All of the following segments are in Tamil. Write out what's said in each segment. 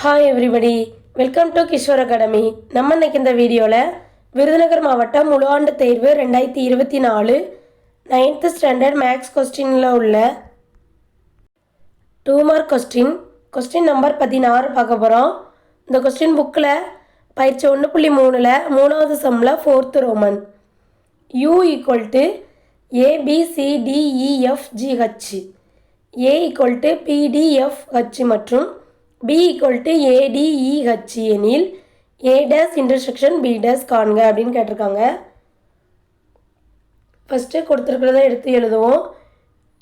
Hi everybody, welcome to Kishore academy. நம்ம இன்னைக்கு இந்த வீடியோவில் விருதுநகர் மாவட்டம் முழு ஆண்டு தேர்வு 2024 9th ஸ்டாண்டர்ட் மேக்ஸ் கொஸ்டினில் உள்ள 2 மார்க் கொஸ்டின் நம்பர் 16 பார்க்க போகிறோம். இந்த கொஸ்டின் புக்கில் பயிற்சி 1.3ல் 3வது சம்மில் 4th Roman u equal to ABCDEFGH, A equal to PDFH மற்றும் B ஈக்குவல் டு ADEH எனில் A days intersection B days காண்க அப்படின்னு கேட்டிருக்காங்க. ஃபஸ்ட்டு கொடுத்துருக்கிறத எடுத்து எழுதுவோம்.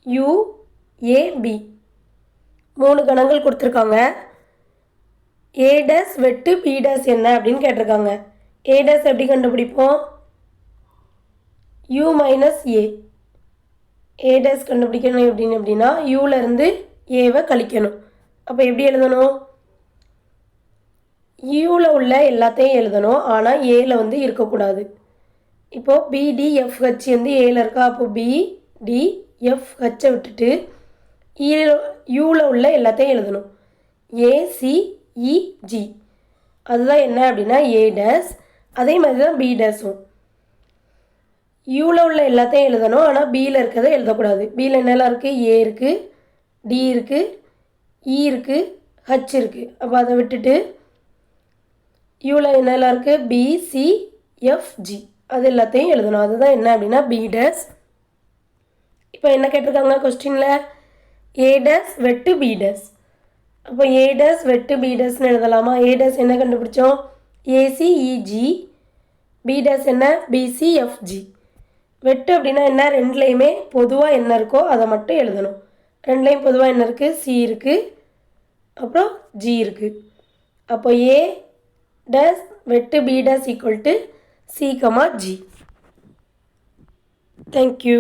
UAB 3 கணங்கள் கொடுத்துருக்காங்க. A டேஸ் வெட்டு B டேஸ் என்ன அப்படின்னு கேட்டிருக்காங்க. A டேஸ் எப்படி கண்டுபிடிப்போம்? U minus A. A days கண்டுபிடிக்கணும் அப்படின்னா Uலேருந்து Aவை கழிக்கணும். அப்போ எப்படி எழுதணும்? யூவில் உள்ள எல்லாத்தையும் எழுதணும், ஆனால் ஏல வந்து இருக்கக்கூடாது. இப்போது BDFH வந்து ஏல இருக்கா, அப்போ BDFHை விட்டுட்டு யூவில் உள்ள எல்லாத்தையும் எழுதணும். ACEG அதுதான் என்ன அப்படின்னா A டேஸ். அதே மாதிரி தான் B டேஸும் யூவில் உள்ள எல்லாத்தையும் எழுதணும், ஆனால் Bயில் இருக்கிறத எழுதக்கூடாது. Bயில் என்னெல்லாம் இருக்குது? A இருக்குது, D இருக்குது, E இருக்குது, H இருக்குது. அப்போ அதை விட்டுட்டு யூவில் என்னெல்லாம் இருக்குது? BCFG அது எல்லாத்தையும் எழுதணும். அதுதான் என்ன அப்படின்னா B டேஸ். இப்போ என்ன கேட்டிருக்காங்க கொஸ்டினில்? A டேஸ் வெட்டு B டேஸ். அப்போ A டேஸ் வெட்டு B டேஸ்ன்னு எழுதலாமா? A டேஸ் என்ன கண்டுபிடிச்சோம்? ACEG. B டேஸ் என்ன? BCFG. வெட்டு அப்படின்னா என்ன? ரெண்டுலேயுமே பொதுவாக என்ன இருக்கோ அதை மட்டும் எழுதணும். ரெண்டுலேயும் பொதுவாக என்ன இருக்குது? C இருக்குது, அப்புறம் G இருக்குது. அப்போ A டேஸ் வெட்டு B days equal to C, G. Thank you.